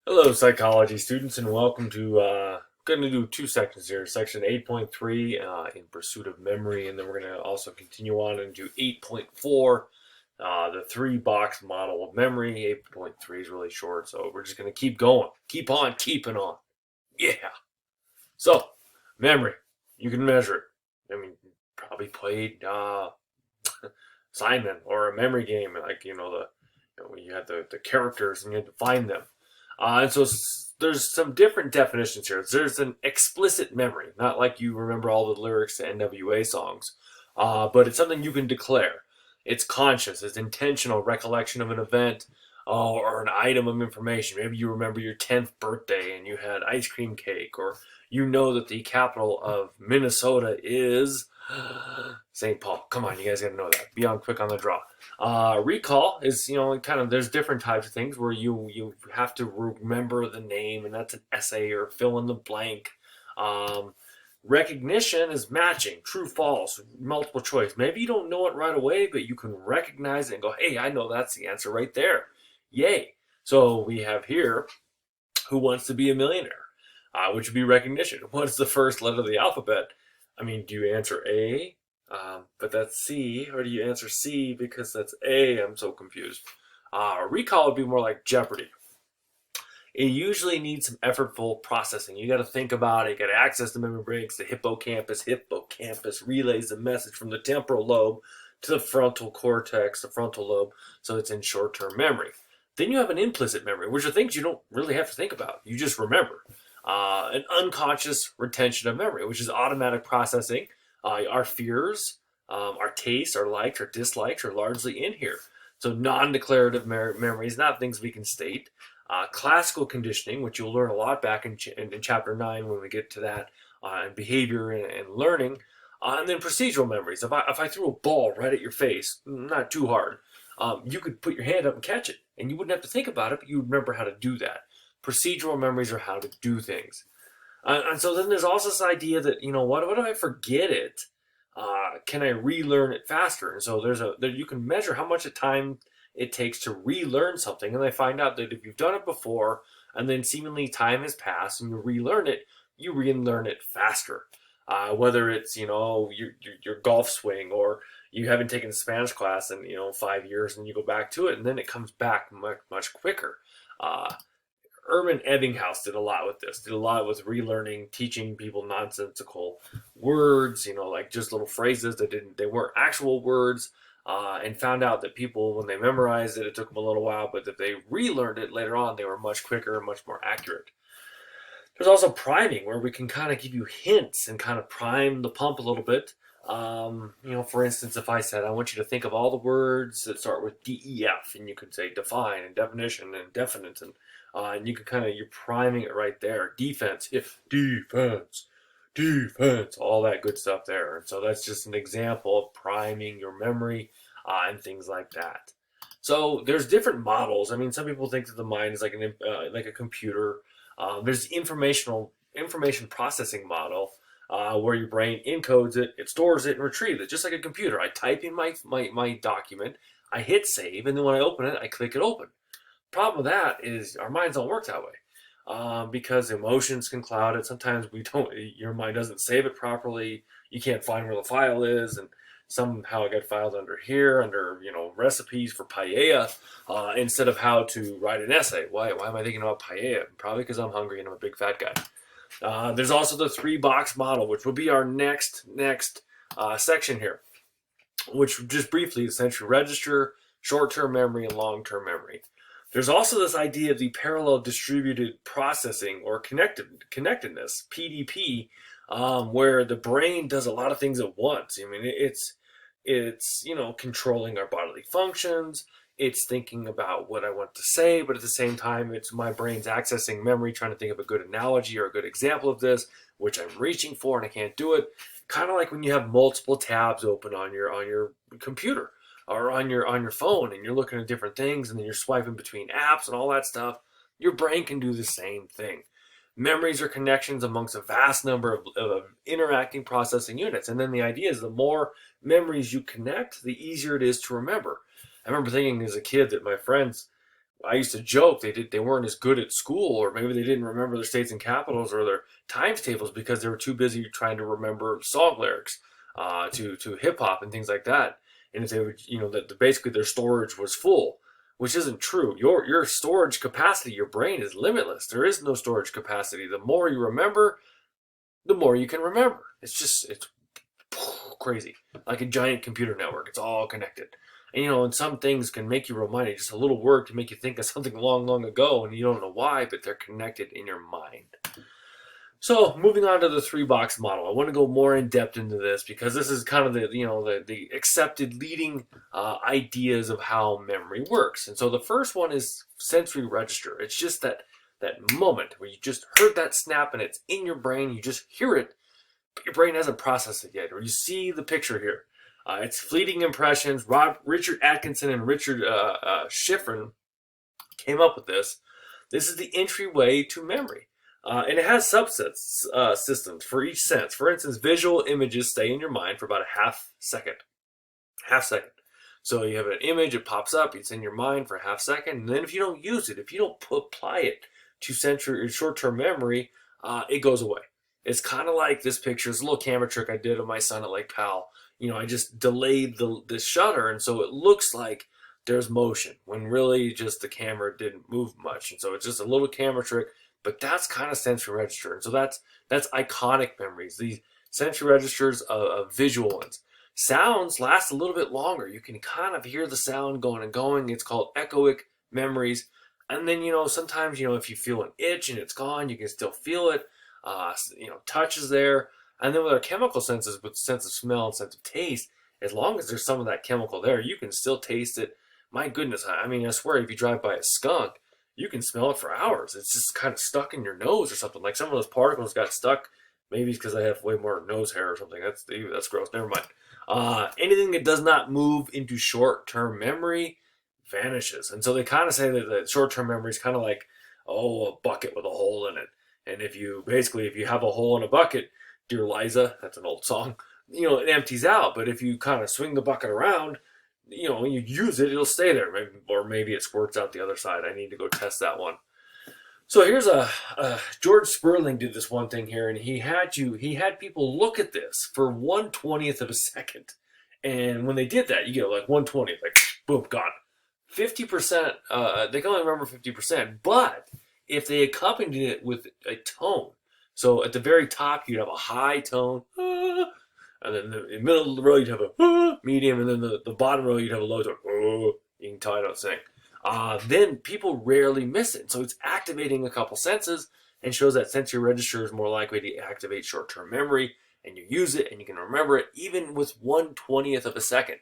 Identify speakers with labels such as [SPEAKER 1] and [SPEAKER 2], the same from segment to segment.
[SPEAKER 1] Hello, psychology students, and welcome to. Going to do two sections here. Section 8.3, in pursuit of memory, and then we're going to also continue on and do 8.4, the three-box model of memory. 8.3 is really short, so we're just going to keep going, keep on keeping on. Yeah. So, memory, you can measure it. I mean, you probably played assignment or a memory game, like when you had the characters and you had to find them. And so there's some different definitions here. There's an explicit memory, not like you remember all the lyrics to NWA songs, but it's something you can declare. It's conscious, it's intentional recollection of an event or an item of information. Maybe you remember your 10th birthday and you had ice cream cake, or you know that the capital of Minnesota is St. Paul. Come on, you guys got to know that. Be on quick on the draw. Recall is, kind of, there's different types of things where you have to remember the name, and that's an essay or fill in the blank. Um, Recognition is matching, true, false, multiple choice. Maybe you don't know it right away, but you can recognize it and go, hey, I know that's the answer right there. Yay. So we have here, who wants to be a millionaire? Which would be recognition. What's the first letter of the alphabet? I mean, do you answer A? But that's C, or do you answer C because that's A? I'm so confused. Recall would be more like Jeopardy. It usually needs some effortful processing. You got to think about it. You got to access the memory banks. The hippocampus. Hippocampus relays the message from the temporal lobe to the frontal cortex, the frontal lobe, so it's in short-term memory. Then you have an implicit memory, which are things you don't really have to think about. You just remember. An unconscious retention of memory, which is automatic processing. Our fears, our tastes, our likes, our dislikes are largely in here. So non-declarative memories, not things we can state. Classical conditioning, which you'll learn a lot back in chapter 9 when we get to that, and behavior and learning. And then procedural memories. If I threw a ball right at your face, not too hard, you could put your hand up and catch it, and you wouldn't have to think about it, but you would remember how to do that. Procedural memories are how to do things. And so then there's also this idea that, what if I forget it? Can I relearn it faster? And so you can measure how much time it takes to relearn something, and they find out that if you've done it before and then seemingly time has passed and you relearn it faster. Whether it's your golf swing, or you haven't taken a Spanish class in 5 years and you go back to it and then it comes back much much quicker. Uh, Urban Ebbinghaus did a lot with this. Did a lot with relearning, teaching people nonsensical words, like just little phrases they weren't actual words, and found out that people, when they memorized it, it took them a little while, but if they relearned it later on, they were much quicker and much more accurate. There's also priming, where we can kind of give you hints and kind of prime the pump a little bit. For instance, if I said, I want you to think of all the words that start with DEF, and you could say define and definition and definite, and you can you're priming it right there. Defense, if defense, all that good stuff there. And so that's just an example of priming your memory, and things like that. So there's different models. I mean, some people think that the mind is like a computer. There's the information processing model, where your brain encodes it, it stores it, and retrieves it, just like a computer. I type in my document, I hit save, and then when I open it, I click it open. Problem with that is our minds don't work that way, because emotions can cloud it. Sometimes your mind doesn't save it properly. You can't find where the file is, and somehow it got filed under here, under recipes for paella, instead of how to write an essay. Why am I thinking about paella? Probably because I'm hungry and I'm a big fat guy. There's also the three-box model, which will be our next section here, which just briefly is sensory register, short-term memory, and long-term memory. There's also this idea of the parallel distributed processing, or connectedness, PDP, where the brain does a lot of things at once. I mean, it's controlling our bodily functions. It's thinking about what I want to say, but at the same time, it's my brain's accessing memory, trying to think of a good analogy or a good example of this, which I'm reaching for and I can't do it. Kind of like when you have multiple tabs open on your computer or on your phone, and you're looking at different things, and then you're swiping between apps and all that stuff. Your brain can do the same thing. Memories are connections amongst a vast number of interacting processing units. And then the idea is the more memories you connect, the easier it is to remember. I remember thinking as a kid that my friends, I used to joke they weren't as good at school, or maybe they didn't remember their states and capitals or their times tables because they were too busy trying to remember song lyrics to hip hop and things like that. And if they would, that basically their storage was full, which isn't true. Your storage capacity, your brain is limitless. There is no storage capacity. The more you remember, the more you can remember. It's crazy, like a giant computer network. It's all connected. And some things can make you reminded. Just a little word can make you think of something long, long ago, and you don't know why, but they're connected in your mind. So moving on to the 3-box model, I want to go more in depth into this because this is kind of the accepted leading ideas of how memory works. And so the first one is sensory register. It's just that moment where you just heard that snap and it's in your brain. You just hear it, but your brain hasn't processed it yet. Or you see the picture here. It's fleeting impressions. Richard Atkinson and Richard Schifrin came up with this. This is the entryway to memory. And it has subsets systems for each sense. For instance, visual images stay in your mind for about a half second. So you have an image, it pops up, it's in your mind for a half second, and then if you don't use it, if you don't apply it to short-term memory, it goes away. It's kind of like this picture. It's a little camera trick I did of my son at Lake Powell. I just delayed the shutter, and so it looks like there's motion when really just the camera didn't move much. And so it's just a little camera trick, but that's kind of sensory register. And so that's iconic memories. These sensory registers of visual ones. Sounds last a little bit longer. You can kind of hear the sound going and going. It's called echoic memories. And then, sometimes, if you feel an itch and it's gone, you can still feel it. Touch is there. And then with our chemical senses, with sense of smell and sense of taste, as long as there's some of that chemical there, you can still taste it. My goodness, I swear, if you drive by a skunk, you can smell it for hours. It's just kind of stuck in your nose or something. Like some of those particles got stuck. Maybe it's because I have way more nose hair or something. That's gross. Never mind. Anything that does not move into short-term memory vanishes. And so they kind of say that short-term memory is kind of like, a bucket with a hole in it. And if you have a hole in a bucket, Dear Liza, that's an old song, it empties out. But if you kind of swing the bucket around, when you use it, it'll stay there. Maybe it squirts out the other side. I need to go test that one. So here's George Sperling did this one thing here, and he had people look at this for 1/20th of a second. And when they did that, you get like 1/20th, like boom, gone. 50%, they can only remember 50%, but if they accompanied it with a tone, so at the very top, you'd have a high tone, and then in the middle of the row, you'd have a medium, and then the bottom row, you'd have a low tone. You can tell I don't sing. Then people rarely miss it. So it's activating a couple senses and shows that sensory register is more likely to activate short-term memory, and you use it and you can remember it even with 1/20th of a second.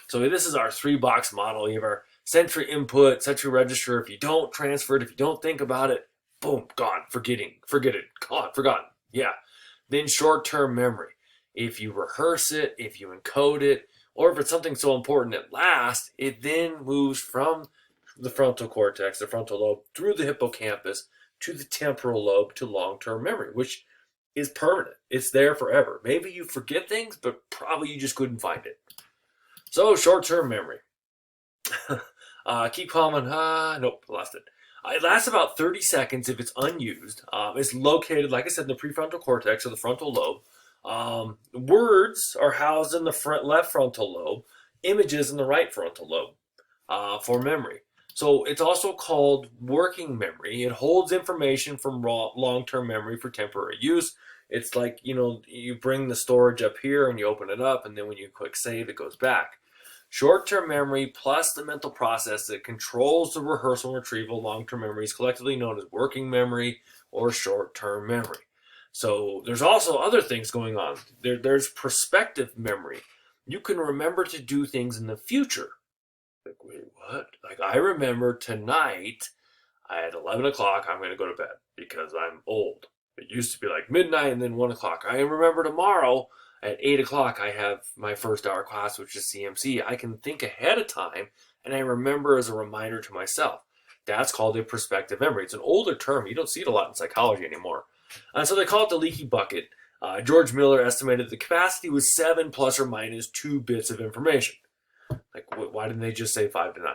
[SPEAKER 1] So this is our 3-box model. You have our sensory input, sensory register. If you don't transfer it, if you don't think about it, boom, gone, forget it, gone, forgotten. Yeah. Then short-term memory. If you rehearse it, if you encode it, or if it's something so important it lasts, it then moves from the frontal cortex, the frontal lobe, through the hippocampus to the temporal lobe to long-term memory, which is permanent. It's there forever. Maybe you forget things, but probably you just couldn't find it. So short-term memory. Keep calm and nope, lost it. It lasts about 30 seconds if it's unused. It's located, like I said, in the prefrontal cortex or the frontal lobe. Words are housed in the left frontal lobe, images in the right frontal lobe for memory. So it's also called working memory. It holds information from long-term memory for temporary use. It's like, you bring the storage up here and you open it up, and then when you click save, it goes back. Short-term memory plus the mental process that controls the rehearsal and retrieval long-term memory is collectively known as working memory or short-term memory. So there's also other things going on. There's prospective memory. You can remember to do things in the future. Like, wait, what? Like, I remember tonight at 11 o'clock, I'm going to go to bed because I'm old. It used to be like midnight and then 1 o'clock. I remember tomorrow at 8 o'clock, I have my first hour class, which is CMC. I can think ahead of time, and I remember as a reminder to myself. That's called a prospective memory. It's an older term. You don't see it a lot in psychology anymore. So they call it the leaky bucket. George Miller estimated the capacity was 7 plus or minus 2 bits of information. Like, why didn't they just say 5 to 9?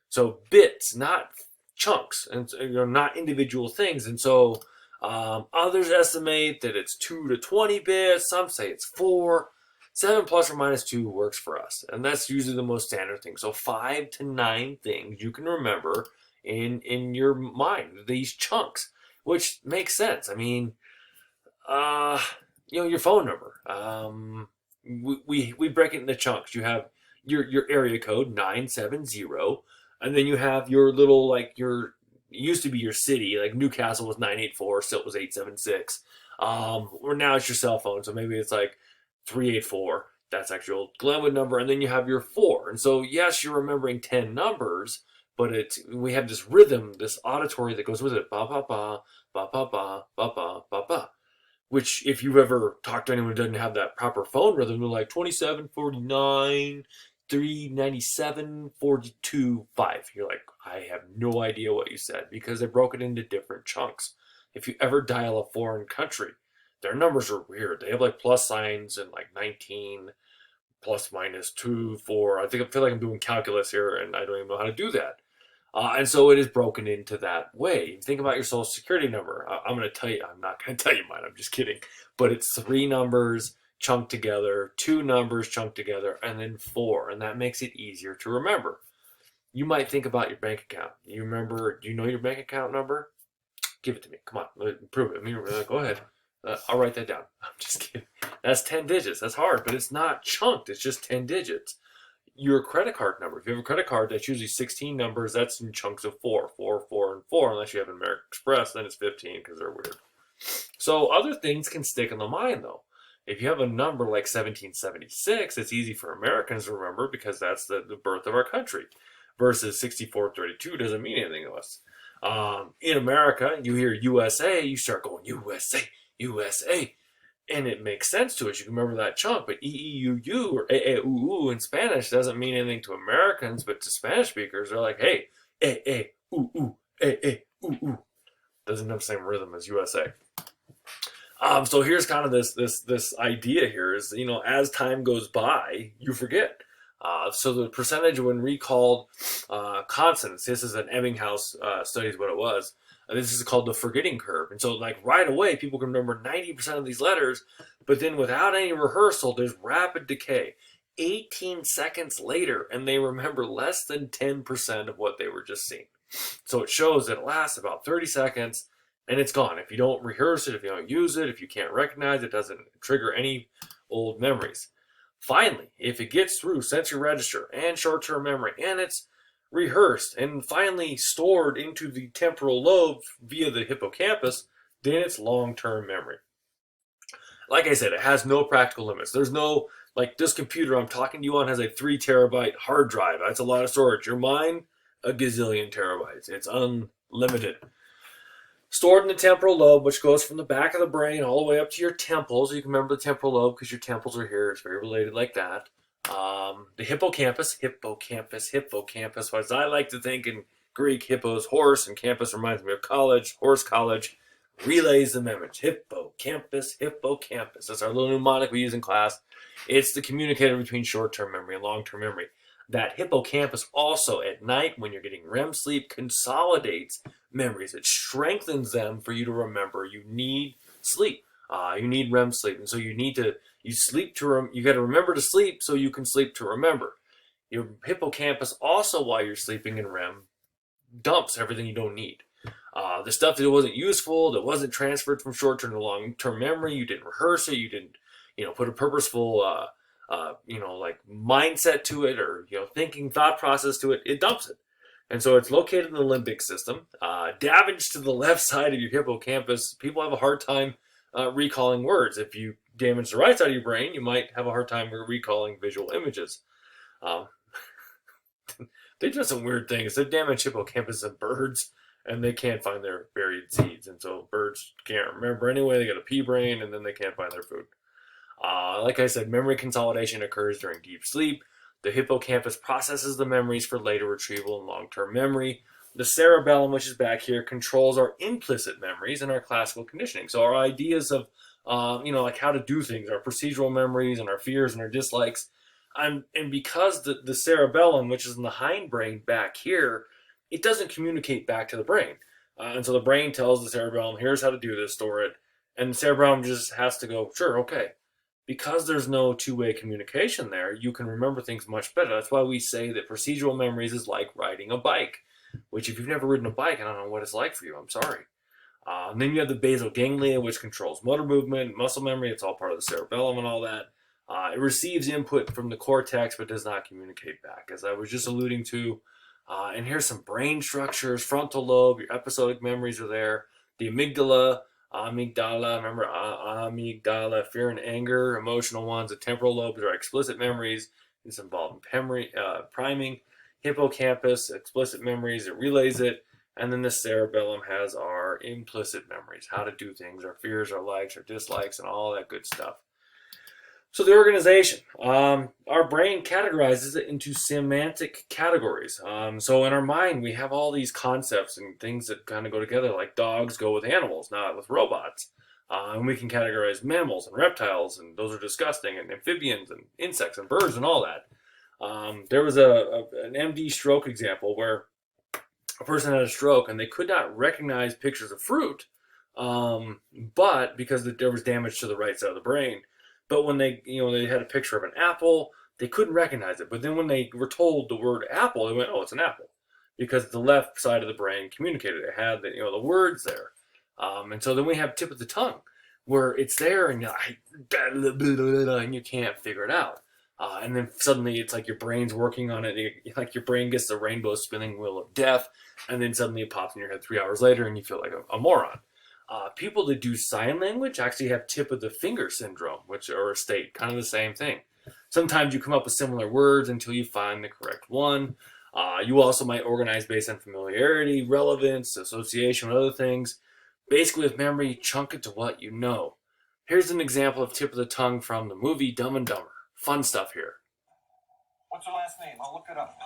[SPEAKER 1] So bits, not chunks, and not individual things. And so others estimate that it's 2 to 20 bits. Some say it's 4. 7 plus or minus 2 works for us, and that's usually the most standard thing. So 5 to 9 things you can remember in your mind, these chunks, which makes sense. I mean, your phone number. We break it into chunks. You have your area code 970, and then you have your little, like, it used to be your city, like Newcastle was 984, Silt was 876. Or now it's your cell phone, so maybe it's like 384. That's actually your old Glenwood number, and then you have your 4. And so yes, you're remembering 10 numbers, but we have this rhythm, this auditory that goes with it. Ba ba ba ba ba ba ba ba ba ba. Which, if you've ever talked to anyone who doesn't have that proper phone rhythm, they're like 27, 49, 397, 42, 5. You're like, I have no idea what you said, because they broke it into different chunks. If you ever dial a foreign country, their numbers are weird. They have like plus signs and like 19, plus minus 2, 4. I feel like I'm doing calculus here, and I don't even know how to do that. And so it is broken into that way. Think about your social security number. I'm going to tell you, I'm not going to tell you mine, I'm just kidding. But it's 3 numbers chunked together, 2 numbers chunked together, and then 4. And that makes it easier to remember. You might think about your bank account. Do you know your bank account number? Give it to me. Come on, prove it. I mean, go ahead. I'll write that down. I'm just kidding. That's 10 digits. That's hard, but it's not chunked. It's just 10 digits. Your credit card number. If you have a credit card, that's usually 16 numbers. That's in chunks of 4, 4, 4, and 4. Unless you have an American Express, then it's 15 because they're weird. So other things can stick in the mind, though. If you have a number like 1776, it's easy for Americans to remember because that's the birth of our country. Versus 6432 doesn't mean anything to us. In America, you hear USA, you start going USA, USA. And it makes sense to us. You can remember that chunk. But EEUU or AAUU in Spanish doesn't mean anything to Americans, but to Spanish speakers, they're like, hey, AAUU, AAUU. Doesn't have the same rhythm as USA. So here's kind of this idea here is, as time goes by, you forget. So the percentage when recalled consonants, this is an Ebbinghaus study is what it was. This is called the forgetting curve. And so like right away, people can remember 90% of these letters, but then without any rehearsal, there's rapid decay. 18 seconds later, and they remember less than 10% of what they were just seeing. So it shows that it lasts about 30 seconds, and it's gone. If you don't rehearse it, if you don't use it, if you can't recognize it, it doesn't trigger any old memories. Finally, if it gets through sensory register and short-term memory, and it's rehearsed and finally stored into the temporal lobe via the hippocampus, then it's long-term memory. Like I said, it has no practical limits. There's no, like this computer I'm talking to you on has a 3 terabyte hard drive. That's a lot of storage. Your mind, a gazillion terabytes. It's unlimited. Stored in the temporal lobe, which goes from the back of the brain all the way up to your temples. You can remember the temporal lobe because your temples are here. It's very related like that. The hippocampus, as I like to think in Greek, hippos, horse, and campus reminds me of college, horse college, relays the memories. Hippocampus. That's our little mnemonic we use in class. It's the communicator between short-term memory and long-term memory. That hippocampus also at night when you're getting REM sleep consolidates memories. It strengthens them for you to remember. You need sleep. You need REM sleep. And so you got to remember to sleep so you can sleep to remember. Your hippocampus also, while you're sleeping in REM, dumps everything you don't need. The stuff that wasn't useful, that wasn't transferred from short-term to long-term memory, you didn't rehearse it, you didn't, put a purposeful, like mindset to it or, thinking thought process to it, it dumps it. And so it's located in the limbic system. Damage to the left side of your hippocampus, people have a hard time recalling words. If you damage the right side of your brain, you might have a hard time recalling visual images. They do some weird things. They damage hippocampus in birds, and they can't find their buried seeds. And so birds can't remember anyway. They got a pea brain, and then they can't find their food. Like I said, memory consolidation occurs during deep sleep. The hippocampus processes the memories for later retrieval and long-term memory. The cerebellum, which is back here, controls our implicit memories and our classical conditioning. So our ideas of, like how to do things, our procedural memories and our fears and our dislikes. And because the cerebellum, which is in the hindbrain back here, it doesn't communicate back to the brain. And so the brain tells the cerebellum, here's how to do this, store it. And the cerebellum just has to go, sure, okay. Because there's no two-way communication there, you can remember things much better. That's why we say that procedural memories is like riding a bike, which if you've never ridden a bike, I don't know what it's like for you. I'm sorry. And then you have the basal ganglia, which controls motor movement, muscle memory. It's all part of the cerebellum and all that. It receives input from the cortex, but does not communicate back, as I was just alluding to. And here's some brain structures: frontal lobe, your episodic memories are there. The amygdala, remember amygdala, fear and anger, emotional ones. The temporal lobes are explicit memories. It's involved in priming. Hippocampus, explicit memories, it relays it. And then the cerebellum has our implicit memories, how to do things, our fears, our likes, our dislikes, and all that good stuff. So the organization, our brain categorizes it into semantic categories. So in our mind, we have all these concepts and things that kind of go together, like dogs go with animals, not with robots. And we can categorize mammals and reptiles, and those are disgusting, and amphibians and insects and birds and all that. There was an MD stroke example where a person had a stroke and they could not recognize pictures of fruit, but because there was damage to the right side of the brain. But when they had a picture of an apple, they couldn't recognize it. But then when they were told the word apple, they went, "Oh, it's an apple," because the left side of the brain communicated. It had the words there, and so then we have tip of the tongue, where it's there and and you can't figure it out. And then suddenly it's like your brain's working on it. Like your brain gets the rainbow spinning wheel of death, and then suddenly it pops in your head 3 hours later, and you feel like a moron. People that do sign language actually have tip of the finger syndrome, or a state, kind of the same thing. Sometimes you come up with similar words until you find the correct one. You also might organize based on familiarity, relevance, association with other things. Basically, with memory, chunk it to what you know. Here's an example of tip of the tongue from the movie Dumb and Dumber. Fun stuff here.
[SPEAKER 2] What's your last name? I'll look it up.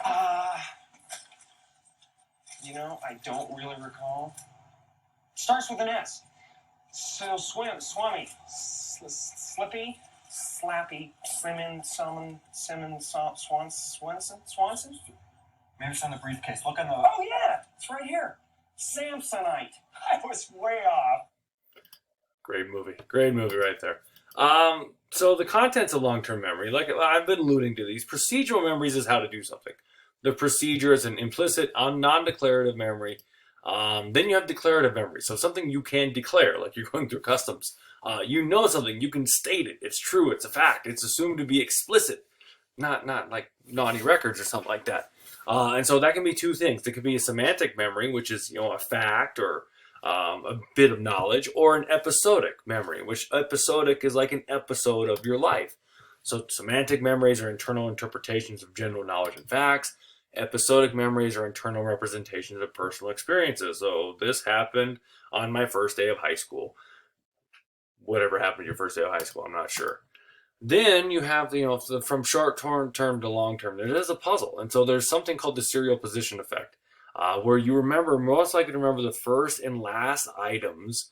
[SPEAKER 2] I don't really recall. Starts with an S. So swummy, slippy, slappy, Swanson. Maybe it's on the briefcase. Look on the. Oh yeah, it's right here. Samsonite. I was way off.
[SPEAKER 1] Great movie right there. So the contents of long-term memory, like I've been alluding to, these procedural memories is how to do something. The procedure is an implicit, non-declarative memory. Then you have declarative memory, so something you can declare, like you're going through customs. You know something, you can state it. It's true, it's a fact. It's assumed to be explicit, not like naughty records or something like that. And so that can be two things. It could be a semantic memory, which is a fact or a bit of knowledge, or an episodic memory, which episodic is like an episode of your life. So semantic memories are internal interpretations of general knowledge and facts. Episodic memories are internal representations of personal experiences. So this happened on my first day of high school. Whatever happened to your first day of high school, I'm not sure. Then you have from short-term to long-term. It is a puzzle, and so there's something called the serial position effect. Where you most likely to remember the first and last items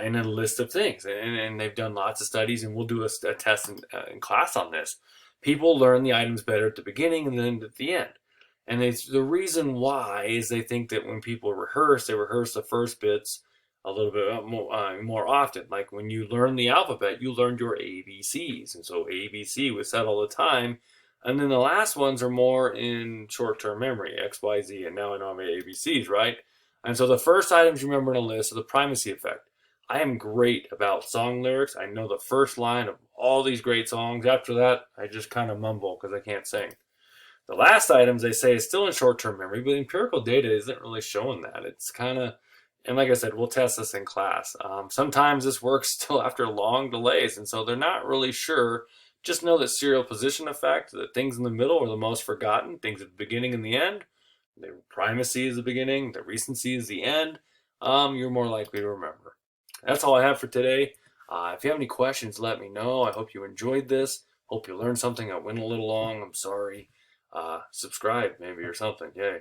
[SPEAKER 1] in a list of things. And they've done lots of studies, and we'll do a test in class on this. People learn the items better at the beginning and then at the end. And the reason why is they think that when people rehearse, they rehearse the first bits a little bit more often. Like when you learn the alphabet, you learned your ABCs. And so ABC was said all the time. And then the last ones are more in short-term memory, X, Y, Z, and now I know my ABCs, right? And so the first items you remember in a list are the primacy effect. I am great about song lyrics. I know the first line of all these great songs. After that, I just kind of mumble because I can't sing. The last items, they say, is still in short-term memory, but empirical data isn't really showing that. It's kind of, and like I said, we'll test this in class. Sometimes this works still after long delays, and so they're not really sure. Just know that serial position effect, that things in the middle are the most forgotten, things at the beginning and the end. The primacy is the beginning, the recency is the end. You're more likely to remember. That's all I have for today. If you have any questions, let me know. I hope you enjoyed this. Hope you learned something. I went a little long. I'm sorry. Subscribe maybe or something. Yay.